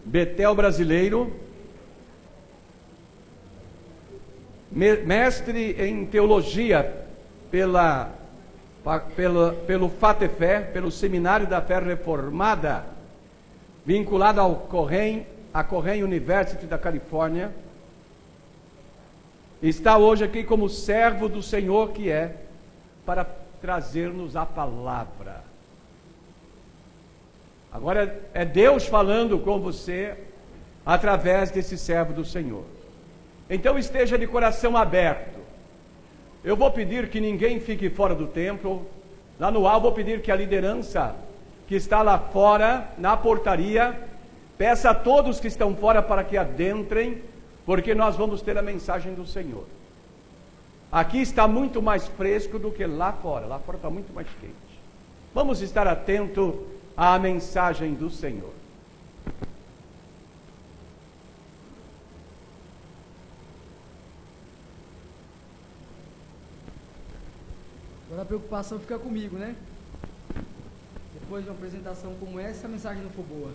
Betel brasileiro, mestre em teologia pelo FATEFé, pelo Seminário da Fé Reformada, vinculado à Corrêa University da Califórnia. Está hoje aqui como servo do Senhor que é, para trazer-nos a palavra. Agora é Deus falando com você através desse servo do Senhor. Então esteja de coração aberto. Eu vou pedir que ninguém fique fora do templo. Lá no alto vou pedir que a liderança que está lá fora, na portaria, peça a todos que estão fora para que adentrem, porque nós vamos ter a mensagem do Senhor. Aqui está muito mais fresco do que lá fora está muito mais quente. Vamos estar atentos à mensagem do Senhor. Agora a preocupação fica comigo, né? Depois de uma apresentação como essa, se a mensagem não for boa,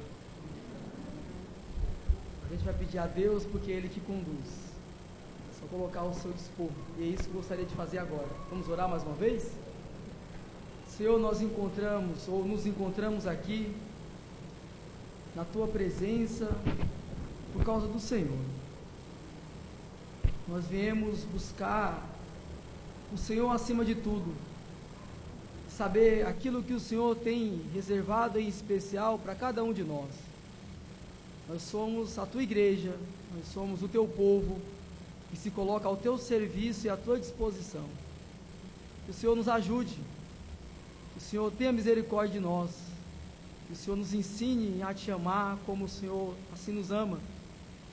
a gente vai pedir a Deus, porque é Ele que conduz. É só colocar ao seu dispor. E é isso que eu gostaria de fazer agora. Vamos orar mais uma vez? Senhor, nos encontramos aqui na Tua presença por causa do Senhor. Nós viemos buscar o Senhor acima de tudo, saber aquilo que o Senhor tem reservado em especial para cada um de nós. Nós somos a Tua igreja, nós somos o Teu povo, que se coloca ao Teu serviço e à Tua disposição. Que o Senhor nos ajude, que o Senhor tenha misericórdia de nós, que o Senhor nos ensine a Te amar como o Senhor assim nos ama,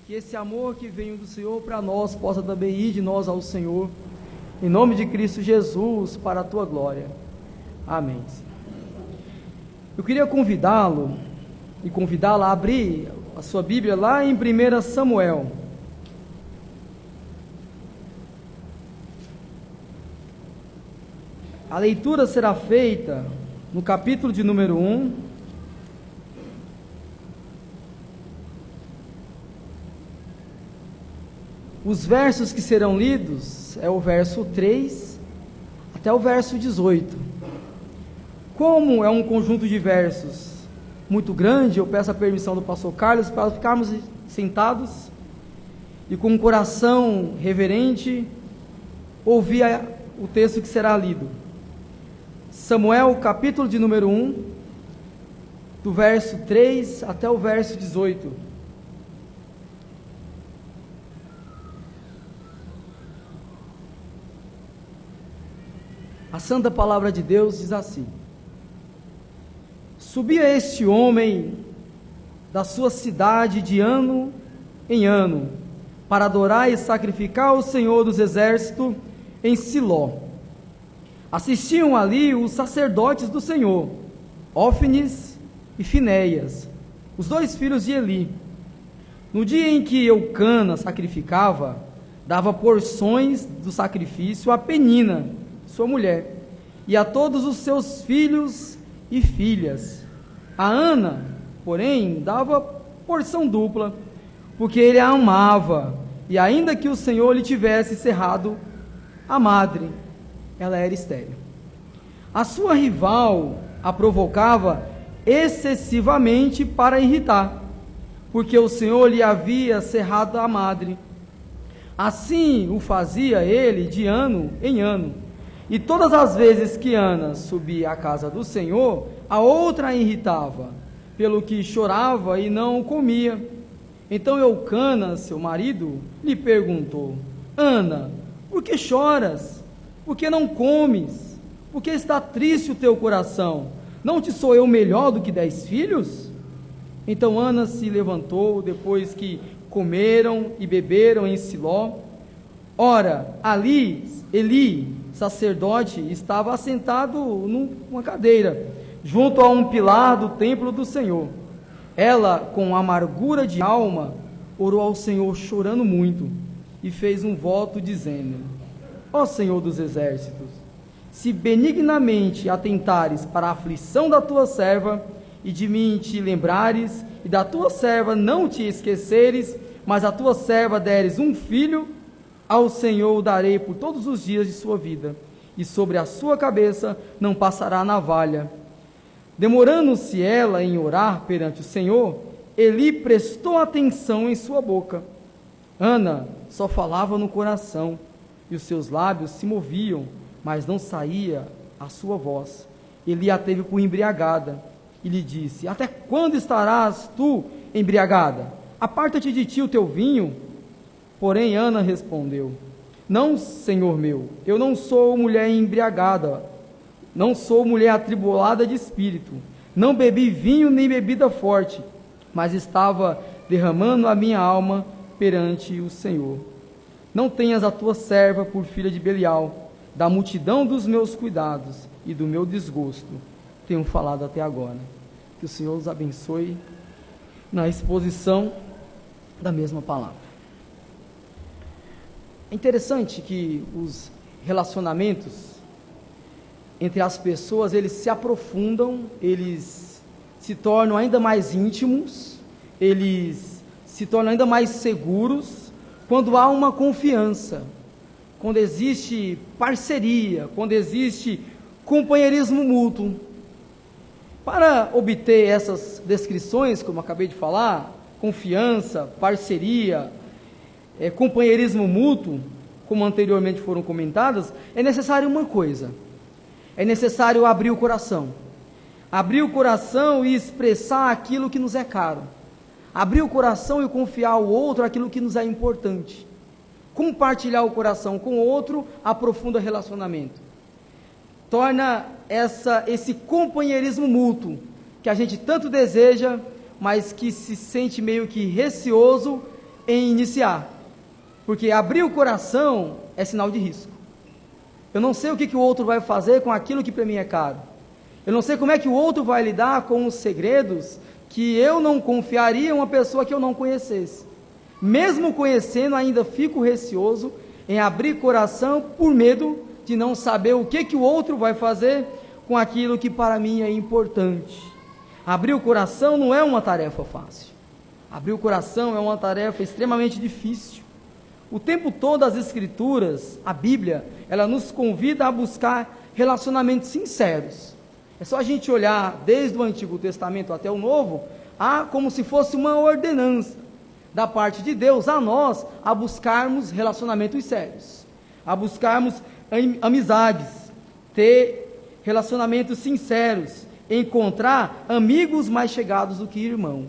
que esse amor que vem do Senhor para nós possa também ir de nós ao Senhor, em nome de Cristo Jesus, para a Tua glória. Amém. Eu queria convidá-lo e convidá-la a abrir a sua Bíblia lá em 1 Samuel. A leitura será feita no capítulo de número 1. Os versos que serão lidos é o verso 3 até o verso 18. Como é um conjunto de versos muito grande, eu peço a permissão do pastor Carlos para ficarmos sentados e com um coração reverente ouvir o texto que será lido. Samuel, capítulo de número 1, do verso 3 até o verso 18. A santa palavra de Deus diz assim: subia este homem da sua cidade de ano em ano, para adorar e sacrificar ao Senhor dos Exércitos em Siló. Assistiam ali os sacerdotes do Senhor, Ófines e Finéias, os dois filhos de Eli. No dia em que Eucana sacrificava, dava porções do sacrifício a Penina, sua mulher, e a todos os seus filhos e filhas. A Ana, porém, dava porção dupla, porque ele a amava, e ainda que o Senhor lhe tivesse cerrado a madre, ela era estéril. A sua rival a provocava excessivamente para irritar, porque o Senhor lhe havia cerrado a madre. Assim o fazia ele de ano em ano. E todas as vezes que Ana subia à casa do Senhor, a outra a irritava, pelo que chorava e não comia. Então Eucana, seu marido, lhe perguntou: Ana, por que choras? Por que não comes? Por que está triste o teu coração? Não te sou eu melhor do que 10 filhos? Então Ana se levantou, depois que comeram e beberam em Siló. Ora, ali Eli, sacerdote, estava assentado numa cadeira, junto a um pilar do templo do Senhor. Ela, com amargura de alma, orou ao Senhor chorando muito, e fez um voto dizendo: Ó Senhor dos Exércitos, se benignamente atentares para a aflição da tua serva, e de mim te lembrares, e da tua serva não te esqueceres, mas a tua serva deres um filho, ao Senhor o darei por todos os dias de sua vida, e sobre a sua cabeça não passará navalha. Demorando-se ela em orar perante o Senhor, Eli prestou atenção em sua boca. Ana só falava no coração, e os seus lábios se moviam, mas não saía a sua voz. Eli a teve por embriagada, e lhe disse: até quando estarás tu embriagada? Aparta-te de ti o teu vinho. Porém Ana respondeu: não, Senhor meu, eu não sou mulher embriagada, não sou mulher atribulada de espírito, não bebi vinho nem bebida forte, mas estava derramando a minha alma perante o Senhor. Não tenhas a tua serva por filha de Belial, da multidão dos meus cuidados e do meu desgosto tenho falado até agora. Que o Senhor os abençoe na exposição da mesma palavra. É interessante que os relacionamentos entre as pessoas, eles se aprofundam, eles se tornam ainda mais íntimos, eles se tornam ainda mais seguros quando há uma confiança, quando existe parceria, quando existe companheirismo mútuo. Para obter essas descrições, como acabei de falar, confiança, parceria, companheirismo mútuo, como anteriormente foram comentadas, é necessário uma coisa: é necessário abrir o coração e expressar aquilo que nos é caro, abrir o coração e confiar ao outro aquilo que nos é importante. Compartilhar o coração com o outro aprofunda relacionamento, torna esse companheirismo mútuo que a gente tanto deseja, mas que se sente meio que receoso em iniciar. Porque abrir o coração é sinal de risco. Eu não sei o que o outro vai fazer com aquilo que para mim é caro. Eu não sei como é que o outro vai lidar com os segredos que eu não confiaria em uma pessoa que eu não conhecesse. Mesmo conhecendo, ainda fico receoso em abrir coração por medo de não saber o que o outro vai fazer com aquilo que para mim é importante. Abrir o coração não é uma tarefa fácil. Abrir o coração é uma tarefa extremamente difícil. O tempo todo as Escrituras, a Bíblia, ela nos convida a buscar relacionamentos sinceros. É só a gente olhar desde o Antigo Testamento até o Novo, como se fosse uma ordenança da parte de Deus a nós, a buscarmos relacionamentos sérios, a buscarmos amizades, ter relacionamentos sinceros, encontrar amigos mais chegados do que irmão.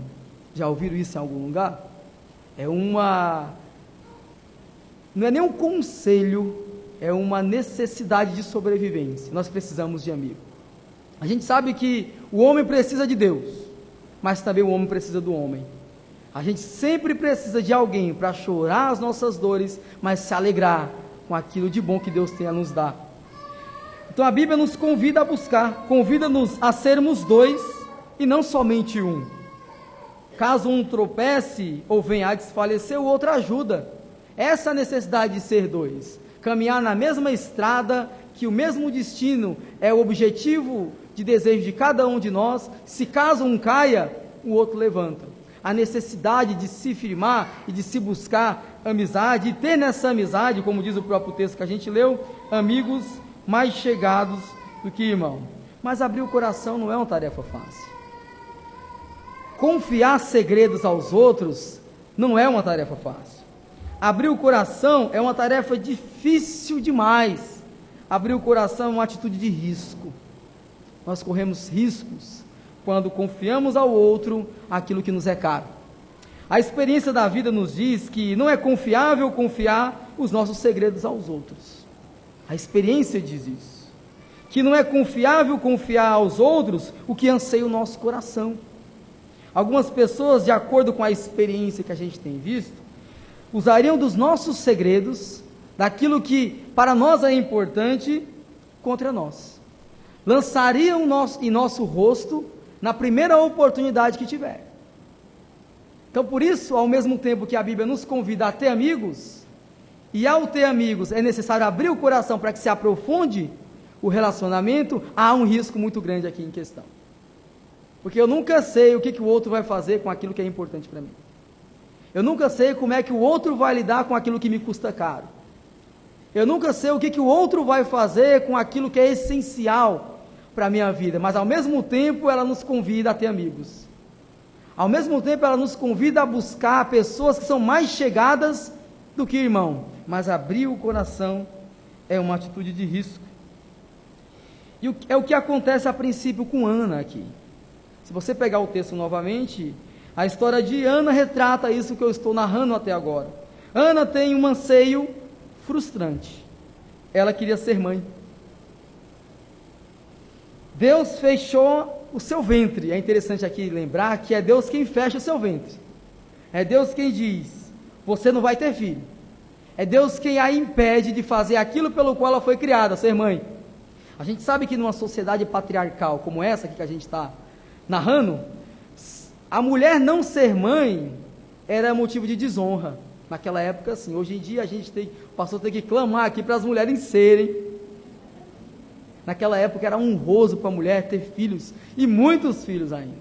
Já ouviram isso em algum lugar? Não é nem um conselho, é uma necessidade de sobrevivência. Nós precisamos de amigo. A gente sabe que o homem precisa de Deus, mas também o homem precisa do homem. A gente sempre precisa de alguém para chorar as nossas dores, mas se alegrar com aquilo de bom que Deus tem a nos dar. Então a Bíblia nos convida a buscar, convida-nos a sermos dois e não somente um. Caso um tropece ou venha a desfalecer, o outro ajuda. Essa necessidade de ser dois, caminhar na mesma estrada, que o mesmo destino é o objetivo de desejo de cada um de nós. Se caso um caia, o outro levanta. A necessidade de se firmar e de se buscar amizade, e ter nessa amizade, como diz o próprio texto que a gente leu, amigos mais chegados do que irmão. Mas abrir o coração não é uma tarefa fácil. Confiar segredos aos outros não é uma tarefa fácil. Abrir o coração é uma tarefa difícil demais. Abrir o coração é uma atitude de risco. Nós corremos riscos quando confiamos ao outro aquilo que nos é caro. A experiência da vida nos diz que não é confiável confiar os nossos segredos aos outros. A experiência diz isso. Que não é confiável confiar aos outros o que anseia o nosso coração. Algumas pessoas, de acordo com a experiência que a gente tem visto, usariam dos nossos segredos, daquilo que para nós é importante, contra nós. Lançariam em nosso rosto na primeira oportunidade que tiver. Então, por isso, ao mesmo tempo que a Bíblia nos convida a ter amigos, e ao ter amigos é necessário abrir o coração para que se aprofunde o relacionamento, há um risco muito grande aqui em questão. Porque eu nunca sei o que o outro vai fazer com aquilo que é importante para mim. Eu nunca sei como é que o outro vai lidar com aquilo que me custa caro. Eu nunca sei o que o outro vai fazer com aquilo que é essencial para a minha vida. Mas ao mesmo tempo ela nos convida a ter amigos. Ao mesmo tempo ela nos convida a buscar pessoas que são mais chegadas do que irmão. Mas abrir o coração é uma atitude de risco. E é o que acontece a princípio com Ana aqui. Se você pegar o texto novamente, a história de Ana retrata isso que eu estou narrando até agora. Ana tem um anseio frustrante. Ela queria ser mãe. Deus fechou o seu ventre. É interessante aqui lembrar que é Deus quem fecha o seu ventre. É Deus quem diz, você não vai ter filho. É Deus quem a impede de fazer aquilo pelo qual ela foi criada, ser mãe. A gente sabe que numa sociedade patriarcal como essa que a gente está narrando, a mulher não ser mãe era motivo de desonra. Naquela época, sim. Hoje em dia, o pastor tem que clamar aqui para as mulheres serem. Naquela época era honroso para a mulher ter filhos, e muitos filhos ainda.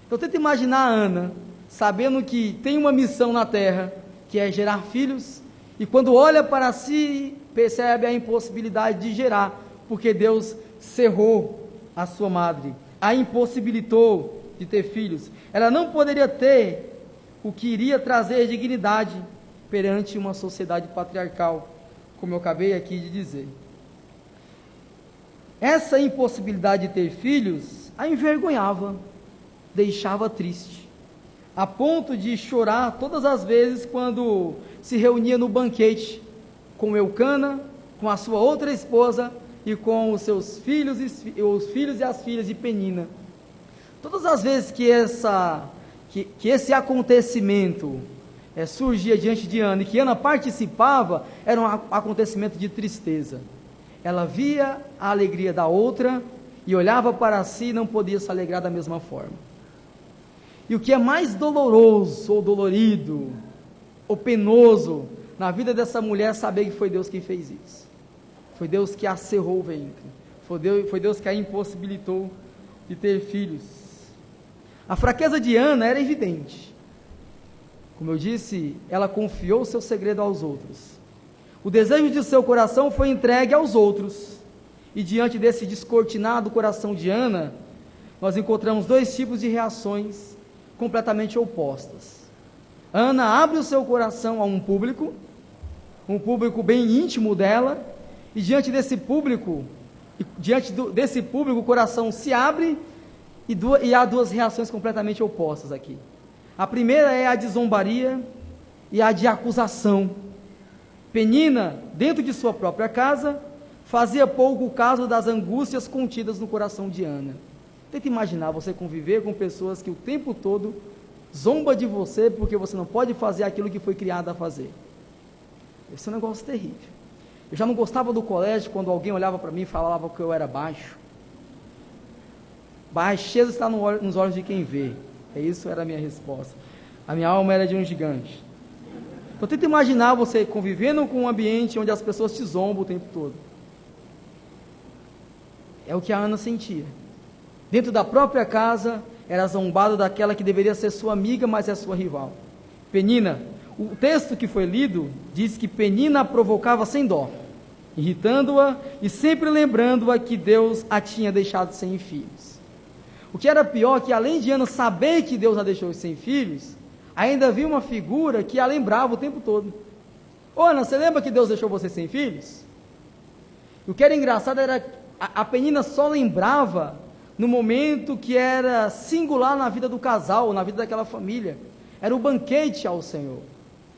Então tenta imaginar a Ana, sabendo que tem uma missão na terra, que é gerar filhos, e quando olha para si, percebe a impossibilidade de gerar, porque Deus cerrou a sua madre, a impossibilitou de ter filhos. Ela não poderia ter o que iria trazer dignidade perante uma sociedade patriarcal, como eu acabei aqui de dizer. Essa impossibilidade de ter filhos a envergonhava, deixava triste, a ponto de chorar todas as vezes quando se reunia no banquete com Eucana, com a sua outra esposa e com os seus filhos e as filhas de Penina. Todas as vezes que esse acontecimento surgia diante de Ana e que Ana participava, era um acontecimento de tristeza. Ela via a alegria da outra e olhava para si e não podia se alegrar da mesma forma. E o que é mais doloroso, ou dolorido, ou penoso na vida dessa mulher é saber que foi Deus quem fez isso. Foi Deus que a cerrou o ventre. Foi Deus que a impossibilitou de ter filhos. A fraqueza de Ana era evidente. Como eu disse, ela confiou o seu segredo aos outros. O desejo de seu coração foi entregue aos outros. E diante desse descortinado coração de Ana, nós encontramos dois tipos de reações completamente opostas. Ana abre o seu coração a um público bem íntimo dela, e diante desse público, o coração se abre, e há duas reações completamente opostas aqui. A primeira é a de zombaria e a de acusação. Penina, dentro de sua própria casa, fazia pouco caso das angústias contidas no coração de Ana. Tenta imaginar você conviver com pessoas que o tempo todo zombam de você porque você não pode fazer aquilo que foi criado a fazer. Esse é um negócio terrível. Eu já não gostava do colégio quando alguém olhava para mim e falava que eu era baixo. Baixeza está nos olhos de quem vê. Isso era a minha resposta. A minha alma era de um gigante. Então tenta imaginar você convivendo com um ambiente onde as pessoas te zombam o tempo todo. É o que a Ana sentia. Dentro da própria casa, era zombado daquela que deveria ser sua amiga, mas é sua rival. Penina, o texto que foi lido, diz que Penina a provocava sem dó, irritando-a e sempre lembrando-a que Deus a tinha deixado sem filhos. O que era pior, que além de Ana saber que Deus a deixou sem filhos, ainda havia uma figura que a lembrava o tempo todo. Ô Ana, você lembra que Deus deixou você sem filhos? O que era engraçado era a Penina só lembrava no momento que era singular na vida do casal, na vida daquela família. Era o banquete ao Senhor.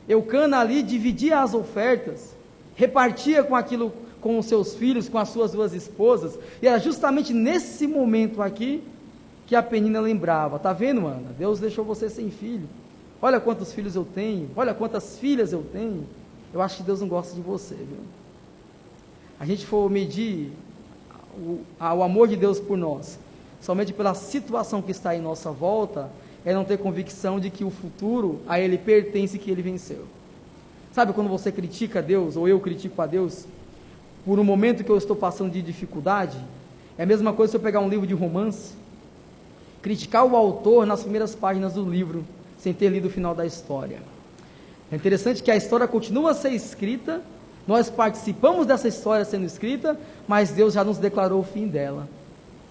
Eucana ali dividia as ofertas, repartia com os seus filhos, com as suas duas esposas, e era justamente nesse momento aqui que a Penina lembrava. Tá vendo, Ana? Deus deixou você sem filho. Olha quantos filhos eu tenho, olha quantas filhas eu tenho. Eu acho que Deus não gosta de você, viu? A gente for medir o amor de Deus por nós, somente pela situação que está em nossa volta, é não ter convicção de que o futuro a Ele pertence e que Ele venceu. Sabe quando você critica Deus, ou eu critico a Deus, por um momento que eu estou passando de dificuldade? É a mesma coisa se eu pegar um livro de romance. criticar o autor nas primeiras páginas do livro, sem ter lido o final da história. É interessante que a história continua a ser escrita, nós participamos dessa história sendo escrita, mas Deus já nos declarou o fim dela.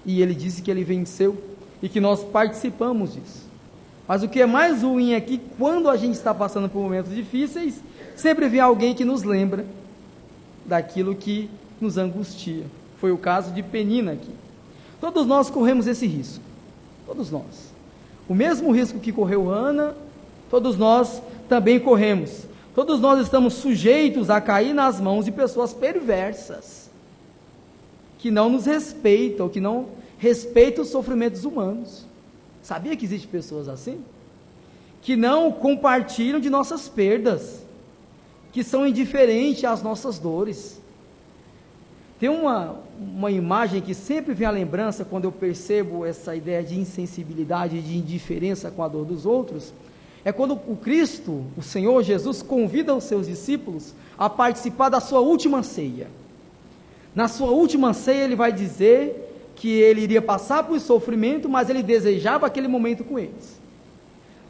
E Ele disse que Ele venceu e que nós participamos disso. Mas o que é mais ruim é que quando a gente está passando por momentos difíceis, sempre vem alguém que nos lembra daquilo que nos angustia. Foi o caso de Penina aqui. Todos nós corremos esse risco. Todos nós. O mesmo risco que correu Ana, todos nós também corremos. Todos nós estamos sujeitos a cair nas mãos de pessoas perversas, que não nos respeitam, que não respeitam os sofrimentos humanos. Sabia que existem pessoas assim? Que não compartilham de nossas perdas, que são indiferentes às nossas dores. Tem uma imagem que sempre vem à lembrança quando eu percebo essa ideia de insensibilidade, de indiferença com a dor dos outros. É quando o Cristo, o Senhor Jesus, convida os seus discípulos a participar da sua última ceia. Na sua última ceia ele vai dizer que ele iria passar por sofrimento, mas ele desejava aquele momento com eles.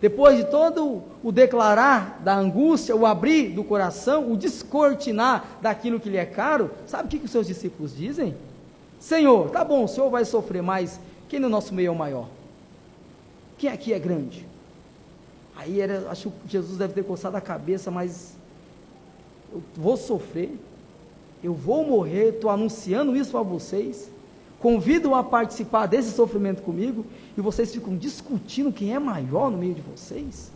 Depois de todo o declarar da angústia, o abrir do coração, o descortinar daquilo que lhe é caro, sabe o que os seus discípulos dizem? Senhor, tá bom, o Senhor vai sofrer, mas quem no nosso meio é o maior? Quem aqui é grande? Aí acho que Jesus deve ter coçado a cabeça, mas eu vou sofrer, eu vou morrer, estou anunciando isso a vocês, convido a participar desse sofrimento comigo, e vocês ficam discutindo quem é maior no meio de vocês?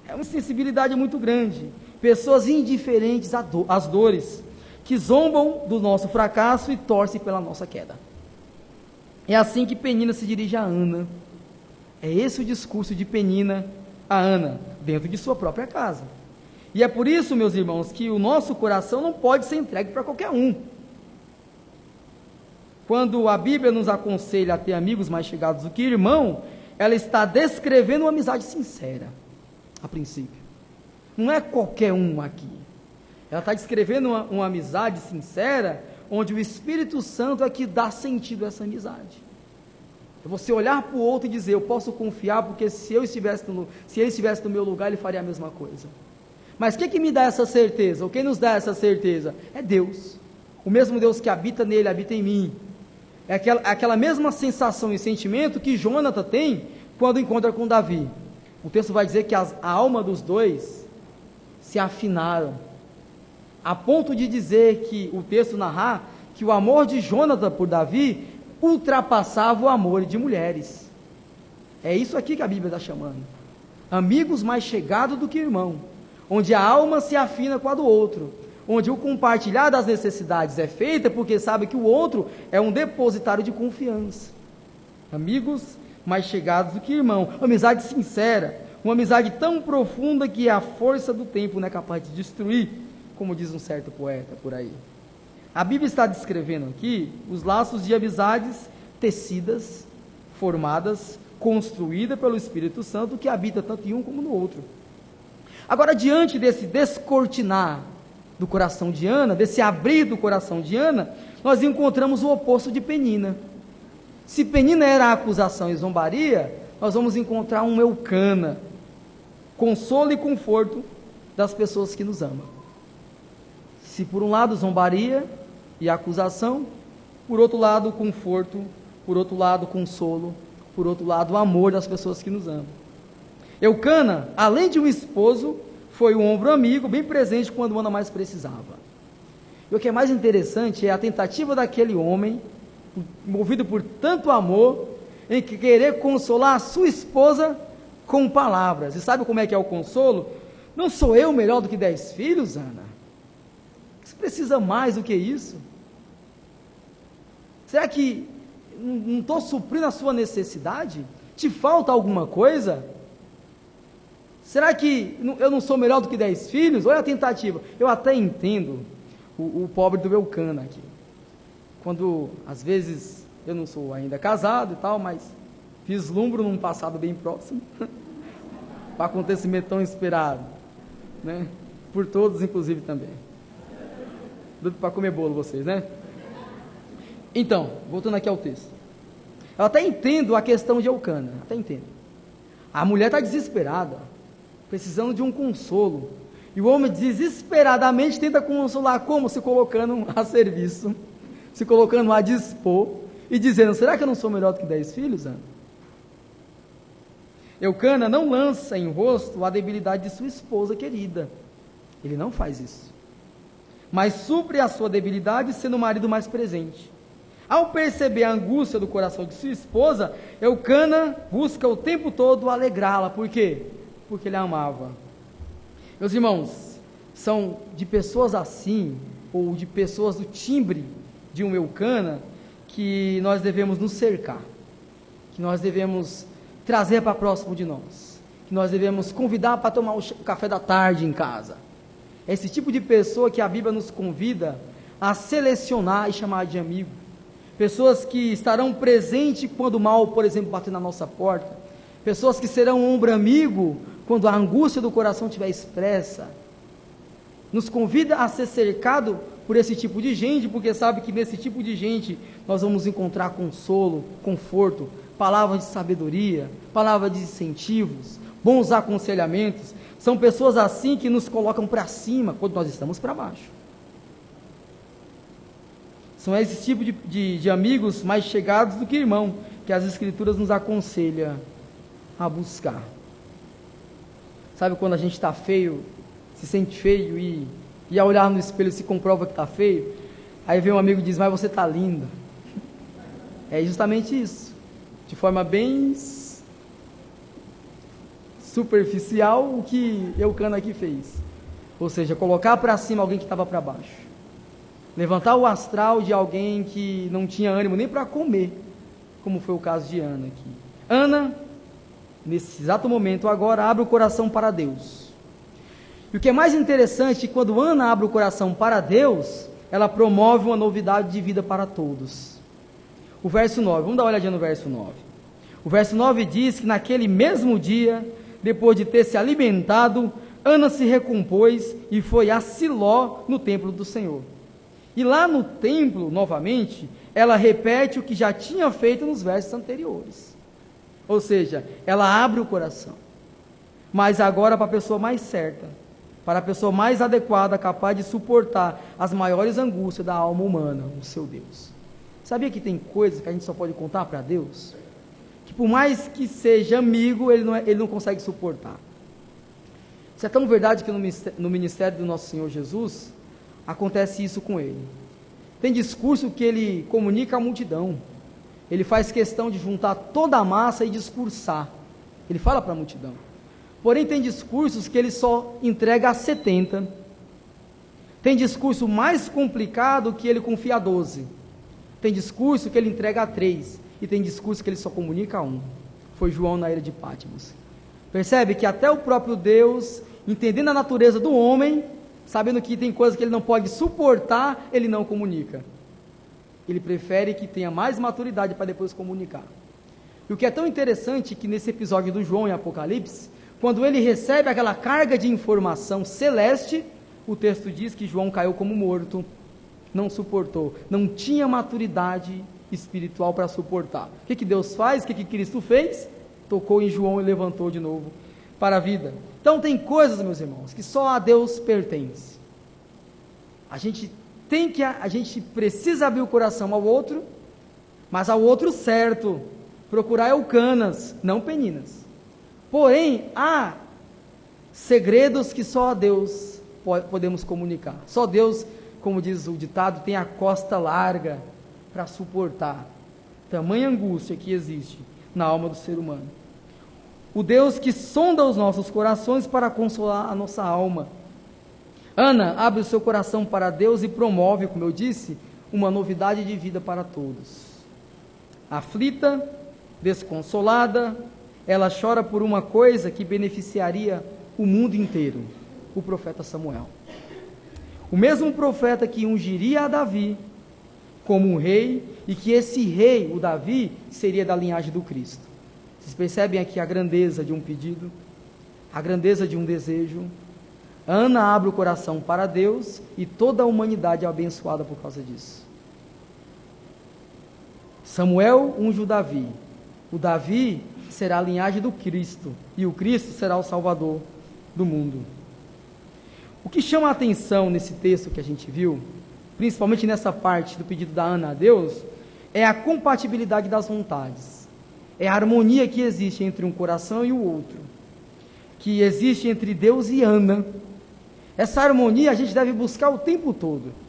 É uma sensibilidade muito grande. Pessoas indiferentes às dores, que zombam do nosso fracasso e torcem pela nossa queda. É assim que Penina se dirige a Ana. É esse o discurso de Penina a Ana, dentro de sua própria casa. E é por isso, meus irmãos, que o nosso coração não pode ser entregue para qualquer um. Quando a Bíblia nos aconselha a ter amigos mais chegados do que irmão, ela está descrevendo uma amizade sincera, a princípio. Não é qualquer um aqui. Ela está descrevendo uma amizade sincera, onde o Espírito Santo é que dá sentido a essa amizade. É você olhar para o outro e dizer, eu posso confiar, porque se ele estivesse no meu lugar, ele faria a mesma coisa. Mas o que me dá essa certeza? Ou quem nos dá essa certeza? É Deus. O mesmo Deus que habita nele, habita em mim. É aquela mesma sensação e sentimento que Jonathan tem quando encontra com Davi. O texto vai dizer que a alma dos dois se afinaram, a ponto de dizer que o texto narrar que o amor de Jonathan por Davi ultrapassava o amor de mulheres. É isso aqui que a Bíblia está chamando. Amigos mais chegados do que irmão, onde a alma se afina com a do outro, onde o compartilhar das necessidades é feito porque sabe que o outro é um depositário de confiança. Amigos mais chegados do que irmão, uma amizade sincera, uma amizade tão profunda que a força do tempo não é capaz de destruir, como diz um certo poeta por aí. A Bíblia está descrevendo aqui os laços de amizades tecidas, formadas, construídas pelo Espírito Santo, que habita tanto em um como no outro. Agora, diante desse descortinar do coração de Ana, desse abrir do coração de Ana, nós encontramos o oposto de Penina. Se Penina era acusação e zombaria, nós vamos encontrar um Eucana, consolo e conforto das pessoas que nos amam. Se por um lado zombaria e acusação, por outro lado conforto, por outro lado consolo, por outro lado amor das pessoas que nos amam. Eucana, além de um esposo, foi um ombro amigo, bem presente quando Ana mais precisava. E o que é mais interessante é a tentativa daquele homem, movido por tanto amor, em querer consolar a sua esposa com palavras. E sabe como é que é o consolo? Não sou eu melhor do que 10 filhos, Ana? Você precisa mais do que isso? Será que não estou suprindo a sua necessidade? Te falta alguma coisa? Será que eu não sou melhor do que 10 filhos? Olha a tentativa. Eu até entendo o pobre do Eucana aqui. Quando, às vezes, eu não sou ainda casado e tal, mas vislumbro num passado bem próximo, para acontecimento tão esperado, né? Por todos, inclusive, também. Para comer bolo vocês, né? Então, voltando aqui ao texto. Eu até entendo a questão de Eucana, até entendo. A mulher está desesperada, precisando de um consolo. E o homem desesperadamente tenta consolar, como? Se colocando a serviço, se colocando a dispor e dizendo: será que eu não sou melhor do que 10 filhos, Ana? Eucana não lança em rosto a debilidade de sua esposa querida. Ele não faz isso. Mas supre a sua debilidade sendo o marido mais presente. Ao perceber a angústia do coração de sua esposa, Eucana busca o tempo todo alegrá-la. Por quê? Porque ele a amava. Meus irmãos, são de pessoas assim, ou de pessoas do timbre de um Eucana, que nós devemos nos cercar, que nós devemos trazer para próximo de nós, que nós devemos convidar para tomar o café da tarde em casa. É esse tipo de pessoa que a Bíblia nos convida a selecionar e chamar de amigo. Pessoas que estarão presentes quando o mal, por exemplo, bater na nossa porta. Pessoas que serão um ombro amigo quando a angústia do coração estiver expressa. Nos convida a ser cercado por esse tipo de gente, porque sabe que nesse tipo de gente nós vamos encontrar consolo, conforto, palavras de sabedoria, palavras de incentivos, bons aconselhamentos. São pessoas assim que nos colocam para cima quando nós estamos para baixo. São esse tipo de amigos mais chegados do que irmão, que as Escrituras nos aconselham a buscar. Sabe quando a gente está feio, se sente feio e ao olhar no espelho se comprova que está feio? Aí vem um amigo e diz: mas você está lindo. É justamente isso. De forma bem superficial, o que Eucana aqui fez. Ou seja, colocar para cima alguém que estava para baixo. Levantar o astral de alguém que não tinha ânimo nem para comer, como foi o caso de Ana aqui. Ana, nesse exato momento agora, abre o coração para Deus. E o que é mais interessante, quando Ana abre o coração para Deus, ela promove uma novidade de vida para todos. O verso 9, vamos dar uma olhadinha no verso 9. O verso 9 diz que naquele mesmo dia, depois de ter se alimentado, Ana se recompôs e foi a Siló no templo do Senhor. E lá no templo, novamente, ela repete o que já tinha feito nos versos anteriores. Ou seja, ela abre o coração. Mas agora para a pessoa mais certa, para a pessoa mais adequada, capaz de suportar as maiores angústias da alma humana, o seu Deus. Sabia que tem coisas que a gente só pode contar para Deus? Que por mais que seja amigo, ele não consegue suportar. Isso é tão verdade que no ministério do nosso Senhor Jesus, acontece isso com ele. Tem discurso que ele comunica à multidão. Ele faz questão de juntar toda a massa e discursar. Ele fala para a multidão. Porém, tem discursos que ele só entrega a 70. Tem discurso mais complicado que ele confia a 12. Tem discurso que ele entrega a 3. E tem discurso que ele só comunica a 1. Foi João na ilha de Patmos. Percebe que até o próprio Deus, entendendo a natureza do homem, sabendo que tem coisas que ele não pode suportar, ele não comunica. Ele prefere que tenha mais maturidade para depois comunicar. E o que é tão interessante que nesse episódio do João em Apocalipse, quando ele recebe aquela carga de informação celeste, o texto diz que João caiu como morto, não suportou, não tinha maturidade espiritual para suportar. O que Deus faz? O que Cristo fez? Tocou em João e levantou de novo para a vida. Então tem coisas, meus irmãos, que só a Deus pertence. A gente precisa abrir o coração ao outro, mas ao outro certo, procurar Eucanas, não Peninas. Porém, há segredos que só a Deus podemos comunicar. Só Deus, como diz o ditado, tem a costa larga para suportar tamanha angústia que existe na alma do ser humano. O Deus que sonda os nossos corações para consolar a nossa alma. Ana abre o seu coração para Deus e promove, como eu disse, uma novidade de vida para todos. Aflita, desconsolada, ela chora por uma coisa que beneficiaria o mundo inteiro, o profeta Samuel. O mesmo profeta que ungiria a Davi como um rei, e que esse rei, o Davi, seria da linhagem do Cristo. Vocês percebem aqui a grandeza de um pedido, a grandeza de um desejo. Ana abre o coração para Deus e toda a humanidade é abençoada por causa disso. Samuel unge o Davi. O Davi será a linhagem do Cristo, e o Cristo será o Salvador do mundo. O que chama a atenção nesse texto que a gente viu, principalmente nessa parte do pedido da Ana a Deus, é a compatibilidade das vontades. É a harmonia que existe entre um coração e o outro, que existe entre Deus e Ana. Essa harmonia a gente deve buscar o tempo todo.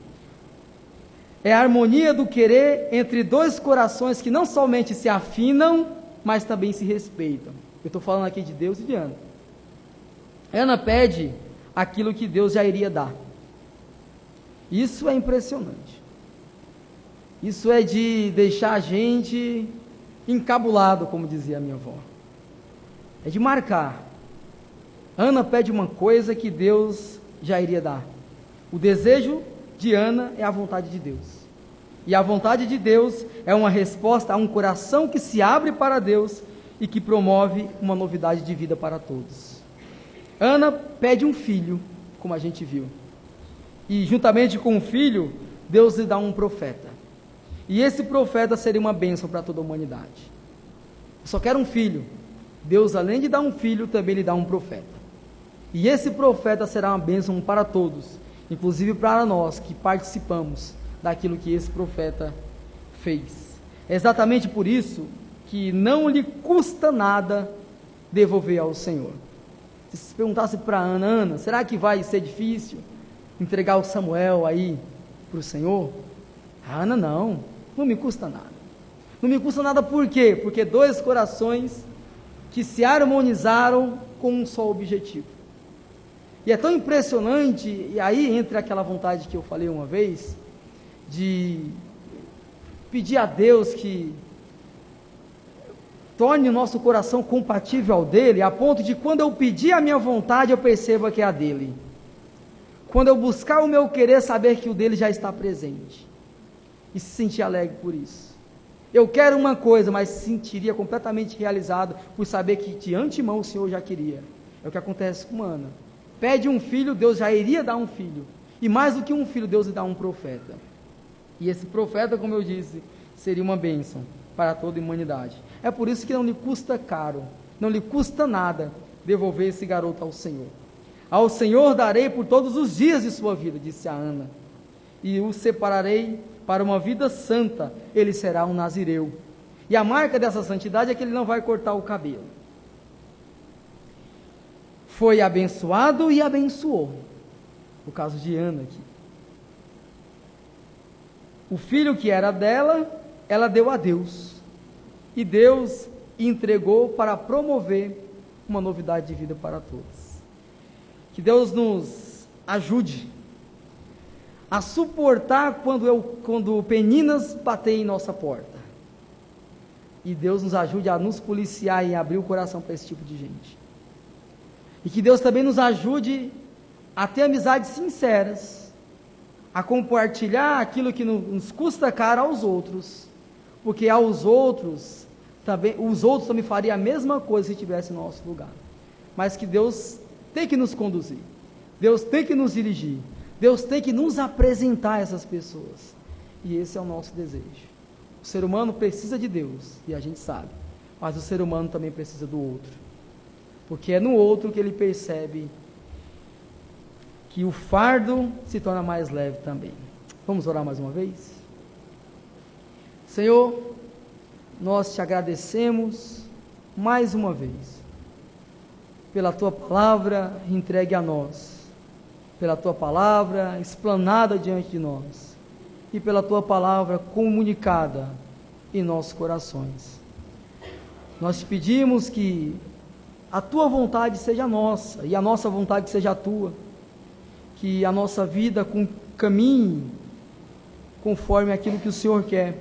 É a harmonia do querer entre dois corações que não somente se afinam, mas também se respeitam. Eu estou falando aqui de Deus e de Ana. Ana pede aquilo que Deus já iria dar. Isso é impressionante. Isso é de deixar a gente encabulado, como dizia a minha avó. É de marcar. Ana pede uma coisa que Deus já iria dar. O desejo de Ana é a vontade de Deus. E a vontade de Deus é uma resposta a um coração que se abre para Deus e que promove uma novidade de vida para todos. Ana pede um filho, como a gente viu. E juntamente com o filho, Deus lhe dá um profeta. E esse profeta seria uma bênção para toda a humanidade. Eu só quero um filho. Deus, além de dar um filho, também lhe dá um profeta. E esse profeta será uma bênção para todos, inclusive para nós que participamos daquilo que esse profeta fez. É exatamente por isso que não lhe custa nada devolver ao Senhor. Se perguntasse para Ana, Ana, será que vai ser difícil entregar o Samuel aí para o Senhor? A Ana, não me custa nada. Não me custa nada por quê? Porque dois corações que se harmonizaram com um só objetivo. E é tão impressionante, e aí entra aquela vontade que eu falei uma vez, de pedir a Deus que torne o nosso coração compatível ao dele, a ponto de quando eu pedir a minha vontade, eu perceba que é a dele. Quando eu buscar o meu querer, saber que o dele já está presente. E se sentir alegre por isso. Eu quero uma coisa, mas se sentiria completamente realizado por saber que de antemão o Senhor já queria. É o que acontece com Ana. Pede um filho, Deus já iria dar um filho. E mais do que um filho, Deus lhe dá um profeta. E esse profeta, como eu disse, seria uma bênção para toda a humanidade. É por isso que não lhe custa caro, não lhe custa nada devolver esse garoto ao Senhor. Ao Senhor darei por todos os dias de sua vida, disse a Ana, e o separarei para uma vida santa, ele será um nazireu. E a marca dessa santidade é que ele não vai cortar o cabelo. Foi abençoado e abençoou. O caso de Ana aqui. O filho que era dela, ela deu a Deus. E Deus entregou para promover uma novidade de vida para todos. Que Deus nos ajude a suportar quando peninas batem em nossa porta. E Deus nos ajude a nos policiar e abrir o coração para esse tipo de gente. E que Deus também nos ajude a ter amizades sinceras, a compartilhar aquilo que nos custa caro aos outros, porque aos outros, os outros também fariam a mesma coisa se estivesse no nosso lugar. Mas que Deus tem que nos conduzir, Deus tem que nos dirigir, Deus tem que nos apresentar essas pessoas, e esse é o nosso desejo. O ser humano precisa de Deus, e a gente sabe, mas o ser humano também precisa do outro, porque é no outro que ele percebe que o fardo se torna mais leve também. Vamos orar mais uma vez? Senhor, nós te agradecemos mais uma vez pela tua palavra entregue a nós, pela tua palavra explanada diante de nós e pela tua palavra comunicada em nossos corações. Nós te pedimos que a tua vontade seja nossa e a nossa vontade seja a tua, que a nossa vida caminhe conforme aquilo que o Senhor quer,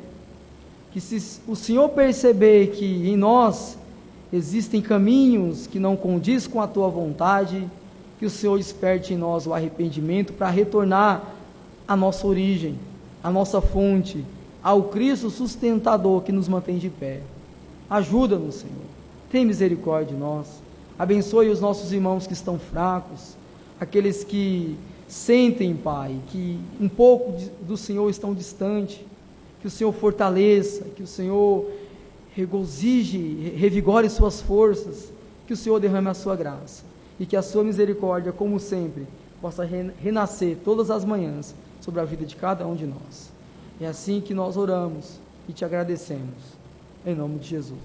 que se o Senhor perceber que em nós existem caminhos que não condiz com a tua vontade, que o Senhor desperte em nós o arrependimento para retornar à nossa origem, à nossa fonte, ao Cristo sustentador que nos mantém de pé. Ajuda-nos, Senhor, tem misericórdia de nós, abençoe os nossos irmãos que estão fracos, aqueles que sentem, Pai, que um pouco do Senhor estão distante, que o Senhor fortaleça, que o Senhor regozije, revigore suas forças, que o Senhor derrame a sua graça e que a sua misericórdia, como sempre, possa renascer todas as manhãs sobre a vida de cada um de nós. É assim que nós oramos e te agradecemos, em nome de Jesus.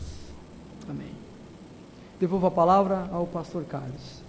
Amém. Devolvo a palavra ao pastor Carlos.